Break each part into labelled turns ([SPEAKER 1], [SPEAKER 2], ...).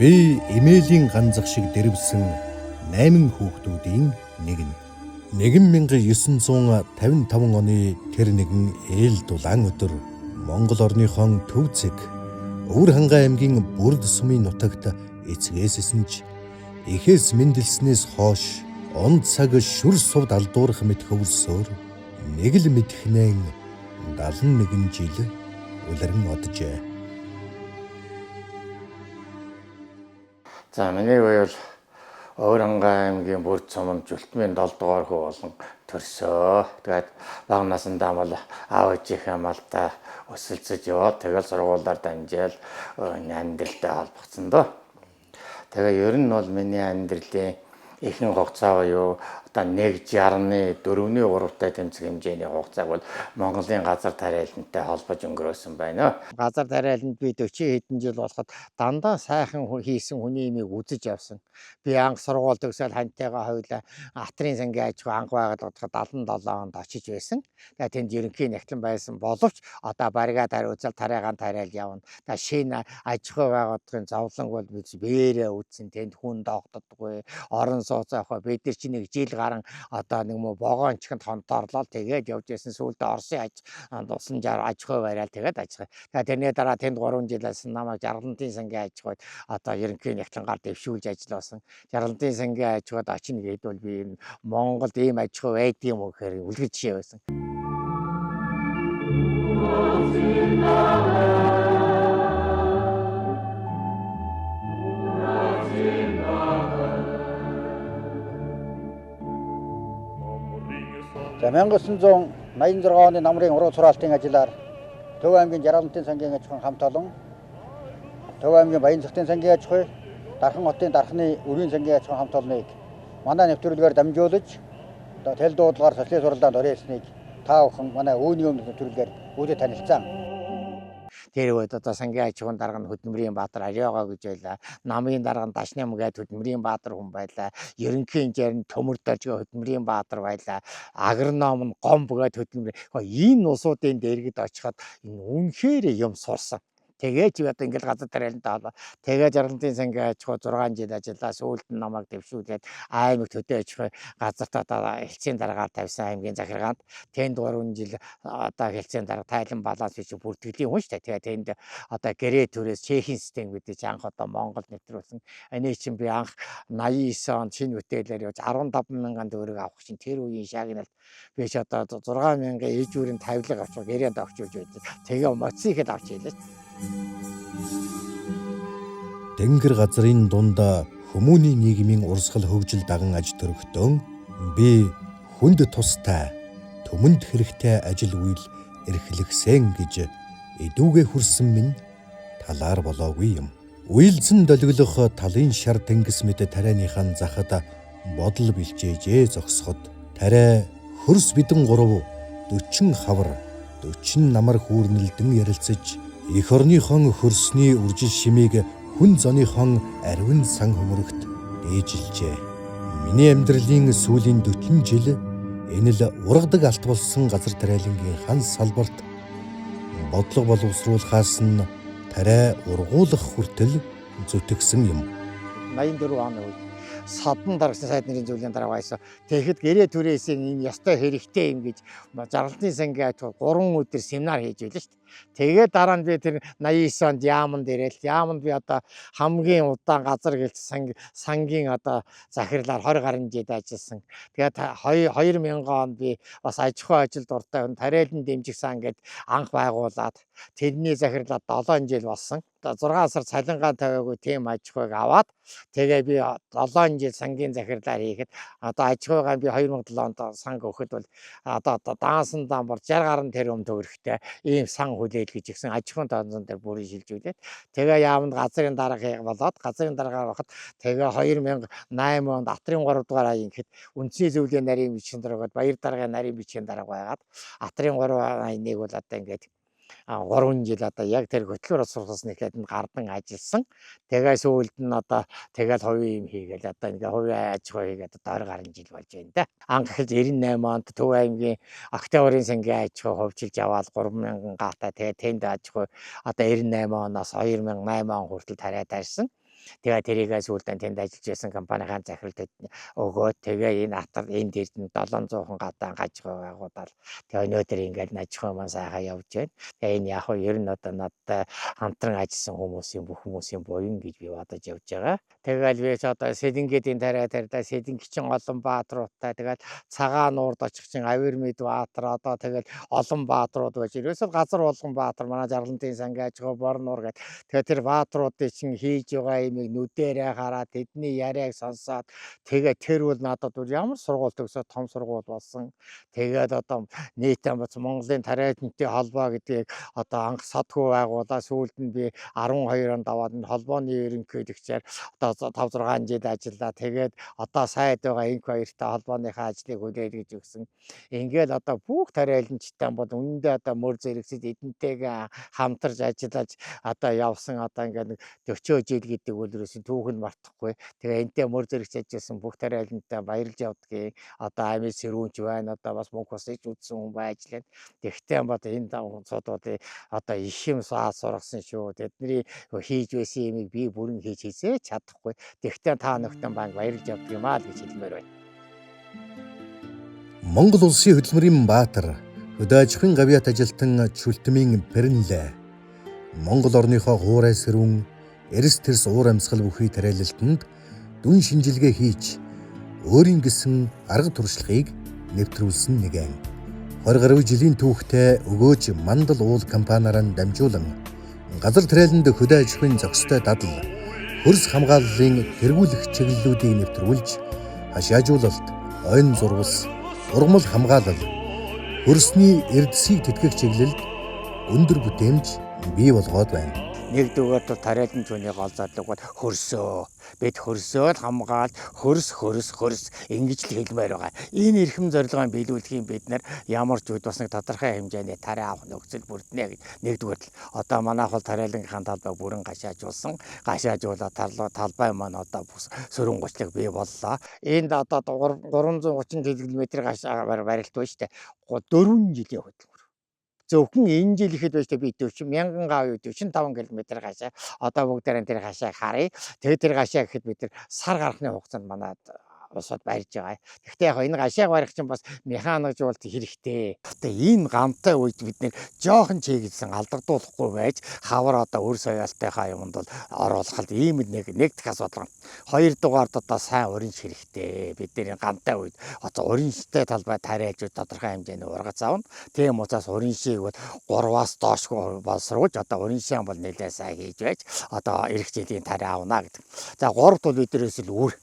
[SPEAKER 1] Би эмээлийн ганцах шиг дэрвсэн 8 хүүхдүүдийн нэг нь. 1955 оны тэр нэгэн ээл дулаан өдөр Монгол орныхон Төв зэг Өвөр Хангай аймгийн Бүрд сумын нутагт эцгээссэн ч эхээс мэндэлснээс хойш он цаг шүр сувд алдуурах мэт хөвсөөр нэг л мэдхнэн 71 жил улиран оджээ.
[SPEAKER 2] За миний үеэл Өвөр Хангай аймгийн Бүрд сумын Жүлтмийн 7 дугаар хүү болон төрсөө. Тэгээд бага насндаа бол аав ээжийнхээ малдаа өсөлцөж яваад тэгэл сургуулиар дамжаал амьдралтай холбогдсон доо. Тэгээ ер нь бол миний амьдралын ихэнх хугацаа буюу одоо 1.64-3-тай тэмцэх хэмжээний хугацааг бол Монголын газар тариалантай холбож өнгөрөөсөн байна. Газар тариаланд би 40 хэдэн жил болоход дандаа сайхан хийсэн хүний имийг үзэж явсан. Би анх сургууль төгсөөл хантайгаа хоёулаа Атрын сангийн аж ахуй анх байгууллагад 77 онд очиж байсан. Тэгээ тэнд ерөнхий нэгтлэн байсан боловч одоо баригаа тариуцал тариагаан тариал явна. Тэгээ шинэ аж ахуй байгууллагын зовлон бол бээрээ үтсэн тэнд хүн догддоггүй. Орон сууцаахаа бид нар чи нэг жил гарan одоо нэг мө богоончхонд хонтоорлол тэгээд явж байсан сүүлдээ Оросын усан аж ахуй бариал тэгээд ажиг. Тэгээд тэрний дараа тэнд 3 жилээс намайг Жаргалантын сангийн аж ахуйд одоо ерөнхий нэгтлэнгаар дэвшүүлж ажилласан. Жаргалантын сангийн аж ахуйд очно гэдвэл би Монголд ийм аж ахуй байдаг юм уу гэхээр үлгэр жишээ байсан.
[SPEAKER 3] За 1986 оны намрын уруу сураалтын ажиллаар Төв аймгийн Жаргалантын сангийн аж ахуйн хамт олон, Төв аймгийн Баянцэгтэн сангийн аж ахуй, Дархан хотын Дархны Өрийн сангийн аж ахуйн хамт олныг манай нэвтрүүлгээр дамжуулж одоо тэл дуудлагаар социалист уралдаанд орьеолсныг та бүхэн манай өөний өмнө нэвтрүүлгээр үүдэ танилцсан.
[SPEAKER 2] Тэр үед одоо сангийн аж ахуйн дарга нь Хөдөлмөрийн Баатар Ариага гэж байлаа. Намын дарга нь Дашням гээд Хөдөлмөрийн Баатар хүн байлаа. Ерөнхий инженер нь Төмөр Доржиг Хөдөлмөрийн Баатар байлаа. Агроном нь Гомб гээд Хөдөлмөр. Энэ улсуудын дэргэд очиход энэ үнэхээр юм сурсан. Тэгээд одоо ингээл газар тариалантай холбоо. Тэгээд Жаргалантын сангийн аж ахуй 6 жил ажиллаа. Сүүлд нь намайг дэвшүүлээд аймаг төдий аж ахуй газарт одоо хэлцээний дараагаар тавьсан аймгийн захиргаанд тэнд 3 жил одоо хэлцээний дарга тайлан баланс хийж бүртгэлийн хүн шүү дээ. Тэгээд тэнд одоо гэрээ төрөөс Чехийн систем гэдэг чинь анх одоо Монголд нэвтрүүлсэн. Эний чинь би анх 89 онд шинэ бүтээлээр явж 15,000 төгрөг авах чинь тэр үеийн шагналд би ч одоо 6,000 ижүүрийн тавилга авч гэрээнд авчиж байдаг. Тэгээ мотоциклд авч ийлээ.
[SPEAKER 1] Тэнгэр газрын дунд хүмүүний нийгмийн урсгал хөгжил даган аж төрөгтөн би хүнд тустай төмөнд хэрэгтэй ажил үйл эрхлэгсэн гэж эдүүгээ хүрсэн минь талаар болоогүй юм. Үйлзэн долгилох талын шар тэнгис мэд тарианыхан захад бодол бэлчээжээ зогсоход тариа хөрс бидэн 3 40 хавар 40 намар хүүрнэлдэн ярилцаж эх орныхон хөрсний үржил шимийг хүн зоныхон арвин сан хөмөрөгт дээжилжээ. Миний амьдралын сүүлийн 40 жил энэ л ургадаг алт болсон газар тариалангийн хан салбарт бодлого боловсруулахаас нь тариа ургуулах хүртэл зүтгэсэн юм.
[SPEAKER 2] 84 оны үед садан дарагсан сайд нэрийн зөвлөлийн дарга байсан. Тэгэхэд гэрээ түрээсээ энэ ёстой хэрэгтэй юм гэж Жаргалантын сангийн аж ахуй 3 өдөр семинар хийж байлаа шүү дээ. Тэгээд дараа нь би тэр 89 онд яаманд ирээл яаманд би одоо хамгийн удаан газар гэлт сангийн одоо захирлаар 20 гаруй жил ажилласан. Тэгээд 2000 онд би бас аж ахуй ажилд дуртай тариалан дэмжих сан гэд анх байгуулад тэрний захирлаад 7 жил болсон. 6 сар цалингаа тавиагүй тийм аж ахуйг аваад тэгээ би 7 жил сангийн захирлаар хийхэд одоо аж ахуйгаа би 2007 онд санг өгөхөд бол одоо даансан дан бор 60 гаруй тэрбум төгрөгтэй ийм сан хүлээл гэж ихсэн аж ахуйн тооцоон дээр бүрийн шилжүүлээд тэгээ яамд газрын дарга болоод газрын даргаар байхад тэгээ 2008 онд Атрын 3 дугаар аян гэхэд үндсний зөвлөлийн нарийн бичгийн дараагаад баяр даргын нарийн бичгийн дарга байгаад Атрын 3 аяныг бол одоо ингээд 3 жил одоо яг тэр хөтлөөр сургасан ихэд нь гардан ажилласан. Тэгээ сүүлд нь одоо тэгэл хувийн юм хийгээл одоо ингээ хувийн аж ахуй хийгээд одоо 20 гаруй жил болж байна да. Анх эхэлж 98 онд Төв аймгийн Октябрийн сангийн аж ахуй хөвчилж аваад 3000 гаатай тэгээ тэнд аж ахуй одоо 98 оноос 2008 он хүртэл тариад тарьсан. Тэгээ тэрийгээ сүүлдээ тэнд ажиллаж байсан компанийн захиралд өгөөд тэгээ энэ атар энэ дээр нь 700 гадаа аж ахуй байгуулаад тэгээ өнөөдөр ингээд аж ахуй маань сайхан явж байна. Тэгээ энэ яг ер нь одоо надтай хамтран ажилласан хүмүүсийн бүх хүмүүсийн буян гэж би бодож явж байгаа. Тэгэл би ч одоо Сэлэнгээдийн тариа тарьдаа Сэлэнгэчин олон баатруудтай тэгээд цагаан нуурд очих чинь Авир мэд баатар одоо тэгэл олон баатрууд байж ерөөсөө газар болгон баатар манай Жарлантын сангийн аж ахуй борнуур гэдэг. Тэгээ тэр баатруудыг чинь хийж байгаа нүдэрээ хараад тэдний яриаг сонсоод тэгээ тэр үл надад ямар сургууль төгсөөд том сургууль болсон. Тэгээд одоо нийтээ бас Монголын тариалантай холбоо гэдгийг одоо анх садгүй байгуулаа. Сүүлд нь би 12 онд аваад энэ холбооны ерөнхийлөгчээр одоо 5-6 жил ажиллаа. Тэгээд одоо сайд байгаа инк хоёртай холбооныхаа ажлыг хүлээл гэж өгсөн. Ингээл одоо бүх тариаланчтай бол үнэндээ одоо мөр зэрэгсэд эдэнтэйгээ хамтарч ажиллаж одоо явсан одоо ингээд 40 жил гэдэг үлрээс түүх нь мартахгүй. Тэгээ энтэй мөр зэрэгч ажилласан бүх тариалантай баярлж явдгийг одоо амийн сэрүүнч байна. Одоо бас мөнх усж үзсэн хүн байж лээ. Тэгтээ бод энэ давцуудыг одоо их юм сургасан шүү. Тэдний хийж байсан юмыг би бүрэн хийж хийсэж чадахгүй. Тэгтээ та нөхдөн банк баярлж явдаг юм аа гэж хэлмээр байна.
[SPEAKER 1] Монгол улсын хөдөлмөрийн баатар хөдөө аж ахуйн гавьяат ажилтан Чүлтмийн Пернлэ Монгол орныхоо гуурай сэрүүн эрс тэрс уур амьсгал бүхий тариалалтанд дүн шинжилгээ хийж өөрийн гэсэн арга туршлагыг нэвтрүүлсэн нэгэн 20 гаруй жилийн түүхтэй өгөөж мандал уул компаниараа дамжуулан газар тариаланд хөдөө аж ахуйн зохистой дадал хөрс хамгааллын тэргүүлэх чиглэлүүдийг нэвтрүүлж хашаажуулалт, ойн зурвас, ургамал хамгаалал, хөрсний эрдэсийг тэтгэх чиглэлд өндөр бүтээмж бий болгоод байна.
[SPEAKER 2] Нэгдүгээр тариалан түүний гол зорилго бол хөрсөө. Бид хөрсөөд хамгаал хөрс ингэж л хэлмээр байгаа. Энэ эрхэм зорилгоо биелүүлэхийн бид нар ямар ч үед бас нэг тодорхой хэмжээний тариа авах нөхцөл бүрднэ гэж нэгдүгээр л одоо манайх бол тариалангийнхаа талбайг бүрэн гашаажуулсан. Гашаажуулаад талбай маань одоо сөрөн гучлаг бий боллоо. Энд одоо 330 км гашаагаар барилт байна шүү дээ. 4 жилийн хөдөлмөр. Зөвхөн энэ жил ихэд байж та би 40,000 га 45 км гашаа одоо бүгдээрээ тэр гашааг харъя. Тэгээд тэр гашаа гэхэд бид тэр сар гарахны хугацаанд манад усад барьж байгаа. Гэхдээ яг энэ гашааг барих чинь бас механикжуулалт хэрэгтэй. Тэгээ энэ гамтай үед бид нэр жоохон чиглэсэн алдагдуулахгүй байж хавар одоо өр соёолтойхоо юмд бол оруулахад ийм нэг дэх асуудал. Хоёрдугаард одоо сайн уринч хэрэгтэй. Бид нэр гамтай үед одоо уринчтай талбай тариалж тодорхой хэмжээний ургац аавна. Тийм учраас уриншийг бол 3-аас доошгүй боловсруулж одоо уриншаан бол нэлээд сайн хийж байж одоо эх жилийн тариа авна гэдэг. За 3-т бол биднээс л үр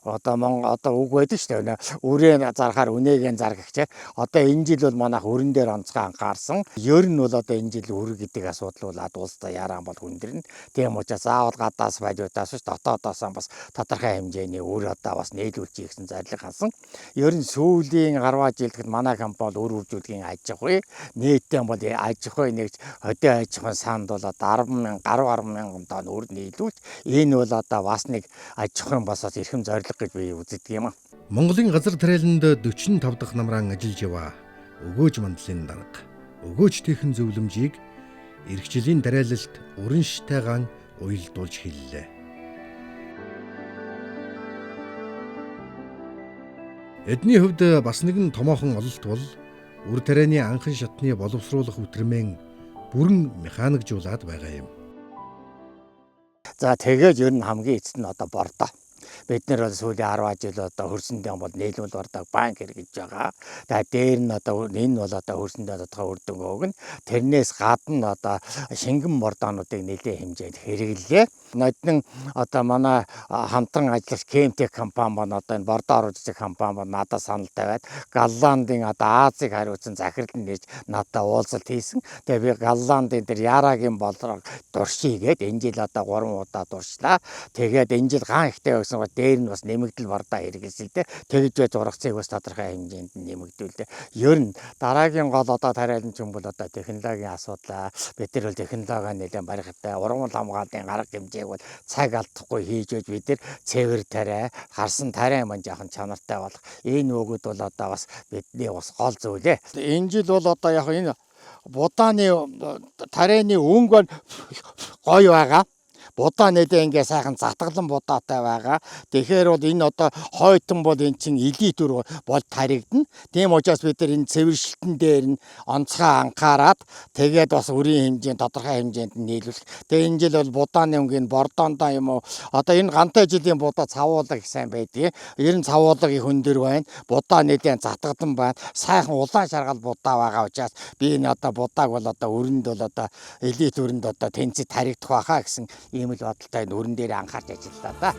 [SPEAKER 2] одоо үг байдаг шүү дээ. Үрээ зарахаар үнэгийн зарах гэхээ. Одоо энэ жил бол манайх өрн дээр онцгой анхаарсан. Ер нь бол одоо энэ жил үр гэдэг асуудал бол улстай яран бол хүндэрнэ. Тийм учраас заавал гадаас байжудаас ш дотоодоос бас тодорхой хэмжээний үр одоо бас нийлүүлж ийгсэн зорилго хасан. Ер нь сүүлийн 10 жилд манай компани бол үр үржүүлгийн аж ахуй нийтдээ бол аж ахуй нэгж хөдөө аж ахуйн санд бол одоо 10,000 тонн үр нийлүүлж энэ бол одоо бас нэг аж ахуйн бас эрхэм зорилго гэж би үздэг юм аа.
[SPEAKER 1] Монголын газар тариаланд 45 дахь намраан ажиллаж яваа өгөөж мандлын дарга. Өгөөжтийнхэн зөвлөмжийг эх жилийн тариалалт уранштайгаан уялдуулж хэллээ. Эдний хувьд бас нэгэн томоохон ололт бол үр тарианы анхан шатны боловсруулах үтрмэн бүрэн механикжуулаад байгаа юм.
[SPEAKER 2] За тэгээд ер нь хамгийн эцэст нь одоо бордоо. бид нар бол сүүлийн 10 жил одоо хөрсөндөө бол нийлүүл бардаг банк хэрэгжиж байгаа. Тэгээд дээр нь одоо энэ бол одоо хөрсөндөө тодорхой үр дүн өгнө. Тэрнээс гадна одоо шингэн мордоонуудыг нэлээд хэмжээд хэрэглээ. Нодны одоо манай хамтран ажиллах Кемтек компани маань одоо энэ бордоо оруулагч компани маань надад санал тавиад Голландын одоо Азийг хариуцсан захирал нээж надад уулзалт хийсэн. Тэгээ би Голландын дээр Ярагийн болроо дуршийгээд энэ жил одоо 3 удаа дуршлаа. Тэгээд энэ жил гаан ихтэй байсан гоо дээр нь бас нэмэгдэл бордоо хэрэгжилдэ. Тэгж бай зурагцыг бас тодорхой хэмжээнд нэмэгдүүлдэ. Ер нь дараагийн гол одоо тариалан ч юм бол одоо технологийн асуудал. Бид нар бол технологи нэлээд барихтай. Ургамал хамгааллын арга хэмжээг бол цаг алдахгүй хийж өгч бид нар цэвэр тариа, харсан тариа маань жоохон чанартай болох. Энэ өгөөд бол одоо бас бидний бас гол зүйлээ. Энэ жил бол одоо яг энэ будааны тарианы өнгө гоё байгаа. Будаа нэлээ ингээ сайхан затгалан будаатай байгаа. Тэгэхээр бол энэ одоо хойтон бол эн чин элит төр бол таригдана. Тийм учраас бид нар энэ цэвэршилтэн дээр нь онцгой анхаарад тэгээд бас өрийн хэмжээнд тодорхой хэмжээнд нь нийлүүлэх. Тэгээ энэ жил бол будааны өнгөний бордоондоо юм уу одоо энэ гантай жилийн будаа цавуулга их сайн байдгийг. Ер нь цавуулгын хүн дээр байна. Будаа нэлээ затгалан байна. Сайхан улаан шаргал будаа байгаа учраас би энэ одоо будааг бол одоо өрөнд бол одоо элит өрөнд одоо тэнцэд таригдах байхаа гэсэн ийм л бодолтой өрн дээр анхаарч ажиллаа да.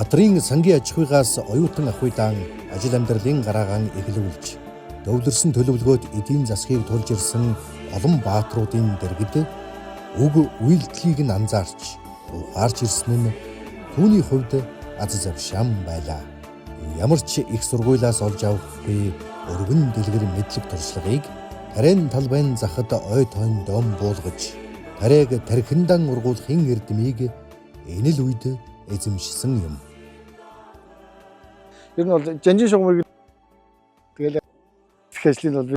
[SPEAKER 1] Адрын сангийн аж ахуйгаас оюутан ахуйдаан ажил амьдралын гараагаан эхлүүлж төвлөрсөн төлөвлөгөөд эдийн засгийг тулж ирсэн олон баатруудын дэргэд уг үйлдэлийг нь анзаарч ухаарч ирсэн нь түүний хувьд аз завшаан байлаа. Ямар ч их сургуулиас олж авахгүй өргөн дэлгэр мэдлэг туршлагыг тариан талбайн захад ой тойн дом буулгаж тариаг тархиндан ургуулахын эрдмийг энэ л үед эзэмшсэн юм.
[SPEAKER 4] Ер нь бол жанжин шугамыг тэгэл ажлын бол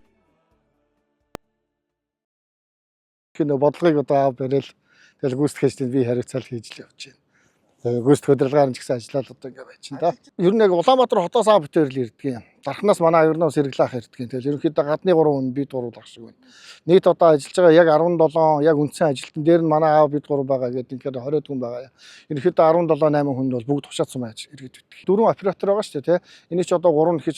[SPEAKER 4] кино бодлогыг одоо аваад барил тэгэл гүйцэтгэх ажлыг би хариуцал хийж л явж байна. Тэгээ гүйцэтгэх удирдлагаар нь ч гэсэн ажиллаад одоо ингэ байж байна да. Ер нь яг Улаанбаатар хотоос аав битэрл ирдэг юм. Дархнаас манай ер нь сэргэлээх ирдэг. Тэгэл ерөнхийдөө гадны 3 хүн бид 3 ах шиг байна. Нийт одоо ажиллаж байгаа яг 17 яг үндсэн ажилтан дээр нь манай аав бид 3 байгаа гэдэг ингээд 20 хүн байгаа. Ерөнхийдөө 17 8 хүн бол бүгд тушаацсан байж иргэд битгий. 4 оператор байгаа шүү дээ тий. Энийг ч одоо 3 гэж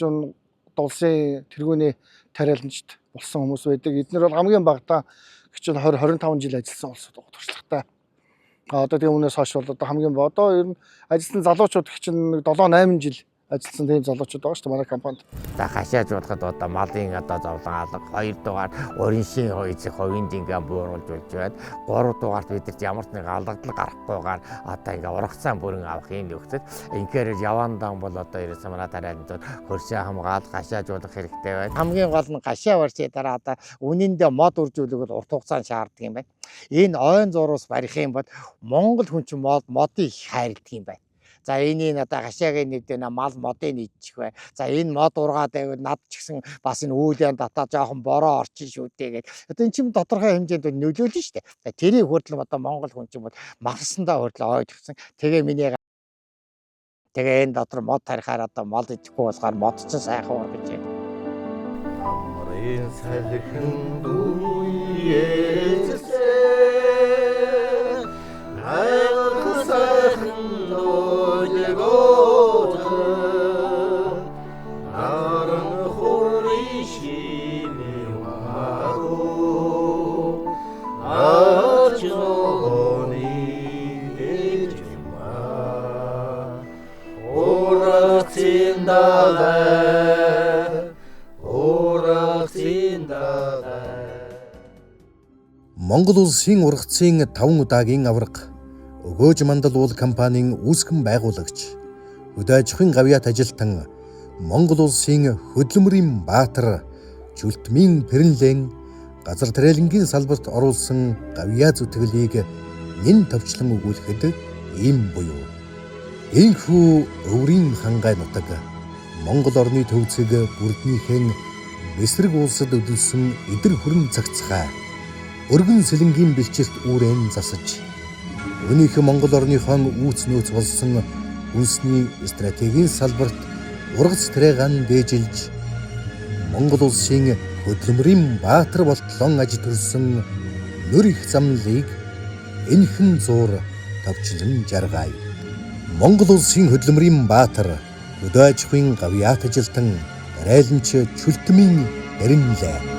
[SPEAKER 4] улсын тэргүүний тариаланчд болсон хүмүүс байдаг. Эднэр бол хамгийн багадаа гэж 20 25 жил ажилласан улсууд байгаа туршлагатай. Одоо тийм үнээс хойш бол одоо хамгийн одоо ер нь ажилласан залуучууд их чинь 7 8 жил ажилласан тийм залуучууд байгаа шүү дээ манай компанид.
[SPEAKER 2] За хашааж бодоход одоо малын одоо зовлон алга, 2 дугаар урийн шин эцэг хувийн жингээ бууруулж болж байна. 3 дугаарт бидэрт ямар ч нэг алдагдал гарахгүйгээр одоо ингээ урагцаан бүрэн авах юм нөхцөл. Инхээр явандан бол одоо ерөөсөө манай тариаланд хөршөө хамгаалах, хашааж бодох хэрэгтэй байна. Хамгийн гол нь гашаа барьцаа дараа одоо үнэндээ мод үржүүлэх урт хугацаанд шаарддаг юм байна. Энэ ойн зураас барих юм бол Монгол хүн чинь модыг хайрладаг юм байна. За энэ одоо гашаагийн нэвдэнэ мал модыг нийцчих бай. За энэ мод ургаад байвал над ч гэсэн бас энэ үүлэн дотоо жоохон бороо орчин шүү дээ гэдэг. Одоо эн чинь тодорхой хэмжээнд нөлөөлнө шүү дээ. Тэрийг хүртэл одоо Монгол хүн чинь бол марсандаа хүртэл ойлгосон. Тэгээ миний тэгээ энэ дотор мод тарихаар одоо мал идэхгүй болохоор мод ч сайхан ургаж байна. Амрын салхин дүйээсээ
[SPEAKER 1] Монгол улсын ургацын 5 удаагийн аварга өгөөж мандал уул компанийн үүсгэн байгуулагч хөдөө аж ахуйн гавьяат ажилтан Монгол улсын хөдөлмөрийн баатар Чүлтмийн Пэрнлэн газар тариалангийн салбарт оруулсан гавьяа зүтгэлийг нэн товчлон өгүүлэхэд ийм буюу энхүү өврийн хангай нутаг Монгол орны төвцөг бүрднийхэн эсрэг улсад өдөлсөн эдэр хүрэн цагцгаа өргөн сэлэнгийн бэлчирт үүрэн засаж өнөөх Монгол орныхон үүц нөөц болсон үндэсний стратегийн салбарт ургац тариагаан дээжилж Монгол улсын хөдөлмөрийн баатар болтлон аж төрсөн нөр их замлыг энхэн зуур товчлон жаргай. Монгол улсын хөдөлмөрийн баатар өдөө аж ахуйн гавьяат ажилтан Райланч Чүлтмийн Эренлээ